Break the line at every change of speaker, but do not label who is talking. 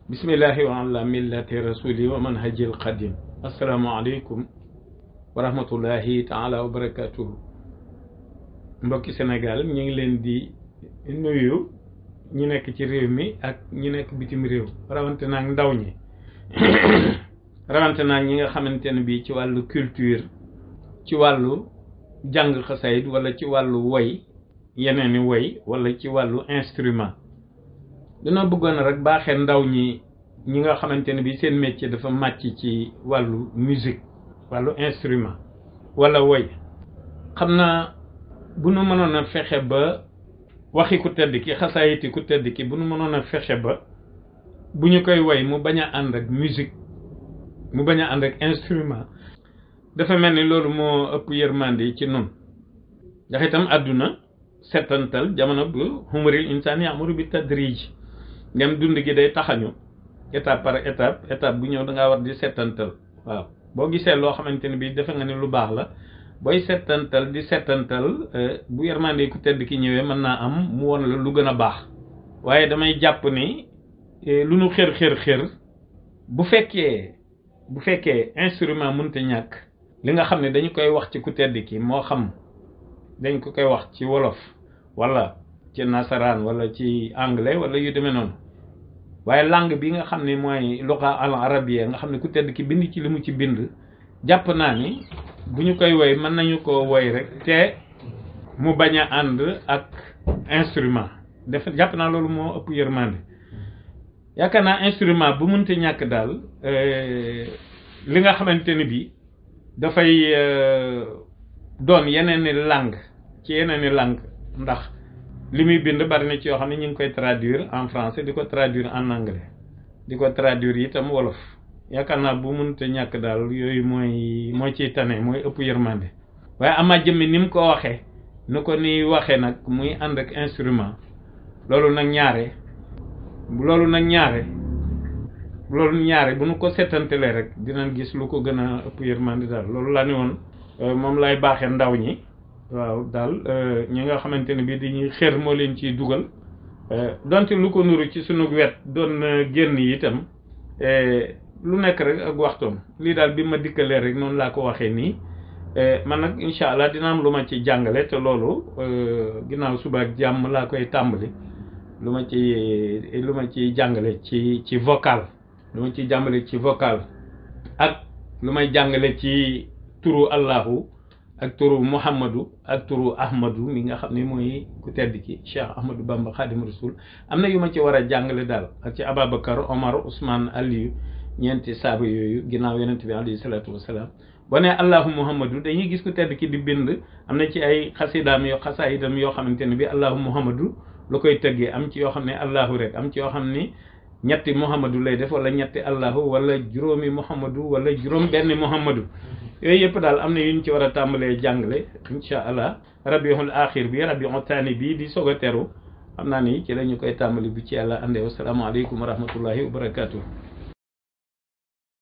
bismillahi wa ala millati rasuli wa manhajil qadim. asalaamaaleykum wa rahmatullahi taala wa barakatuhu. mbokki Sénégal ñu ngi leen di nuyu ñi nekk ci réew mi ak ñi nekk bitim réew rawante naag ndaw ñi rawante naag ñi nga xamante ne bii ci wàllu culture, ci wàllu jàng xasayid wala ci wàllu woy yeneen i woy wala ci wàllu instrument. dina bëggoon rek baaxee ndaw ñi nga xamante ne bii seen métier dafa màcc ci wàllu musique, wàllu instrument wala woy. xam naa bu nu mënoon a fexe ba waxi ku tedd ki xasaayiti ku tedd ki bu nu mënoon a fexe ba bu ñu koy woy mu bañ a ànd ak musique, mu bañ a ànd ak instrument, dafa mel ni loolu moo ëpp yërmande yi ci nun. ndax itam àdduna settantal jamono bu humuril insaan ya'muru bi tadrij, ngem dund gi day taxañu étape par étape bu ñëw da ngaa war di settantal. waaw boo gisee loo xamante ne bii defe nga ne lu baax la, booy settantal di settantal bu yërmande ku tedd ki ñëwee mën naa am mu won la lu gën a baax. waaye damay jàpp ni lu nu xër bu fekkee instrument mënta ñàkk, li nga xam ne dañu koy wax ci ku tedd ki, moo xam dañ ko koy wax ci wolof wala ci nasaraan wala ci anglais wala yu demee noonu, waaye langue bi nga xam ne mooy luqa al arabia nga xam ne ku tedd ki bind ci li mu ci bind, jàpp naa ni bu ñu koy woy mën nañu ko woy rek te mu bañ a ànd ak instrument. jàpp naa loolu moo ëpp yërmande. yaakaar naa instrument bu mënta ñàkk daal li nga xamante ni bii dafay doon yeneen i langue ci yeneen i langue, ndax li muy bind bari na ci yoo xam ne ñu ngi koy traduire en français, di ko traduire en anglais, di ko traduire itam wolof. yaakaar naa bu mënta ñàkk daal yooyu mooy ciy tane, mooy ëpp yërmande. waaye ama jëmmi ni mu ko waxee, nu ko ni waxee nag muy ànd ak instrument, loolu nag ñaare bu nu ko settantelee rek dinañ gis lu ko gën a ëpp yërmande daal. loolu laa ne woon moom lay baaxee ndaw ñi. waaw daal ñi nga xamante ne bii dañuy xër moo leen ciy dugal, donte lu ko nuru ci sunu wet doon génn itam lu nekk rek ak waxtoom. lii daal bi ma dikkalee rek noonu laa ko waxee nii. man nag incha allah dina am lu ma ci jàngale, te loolu ginnaaw suba ak jàmm laa koy tàmbali. lu ma ci jàngale ci vocal, lu ma ciy jàngale ci vocal, ak lu may jàngale ci turu Allahu ak turu Muhammadu ak turu Ahmadu mi nga xam ne mooy ku tedd ki Cheikh Ahmadou Bamba Khadim Rasoul. am na yu ma ci war a jàngale daal, ak ci Ababacar, Omar, Ousmane, Aliou, ñeenti saaba yooyu ginnaaw yonent bi alayhi salaatu wasalaam. boo nee Allahu Muhammadu dañuy gis ku tedd ki di bind, am na ci ay xasaayidam yoo xamante ne bi Allahu Muhammadu lu koy tëggee, am ci yoo xam ne Allahu rek, am ci yoo xam ne ñetti Muhammadu lay def, wala ñetti Allahu, wala juróomi Muhammadu, wala juróom benn Muhammadu. yooyu yëpp daal am na yu ñu ci war a tàmbalee jàngale incha allah. rabiul axir bi, rabiul taani bi di soog a teru, xam naa ni ci la ñu koy tàmbali bu ci yàlla andee. wasalaamaaleykum wa rahmatullahi wa barakatuh.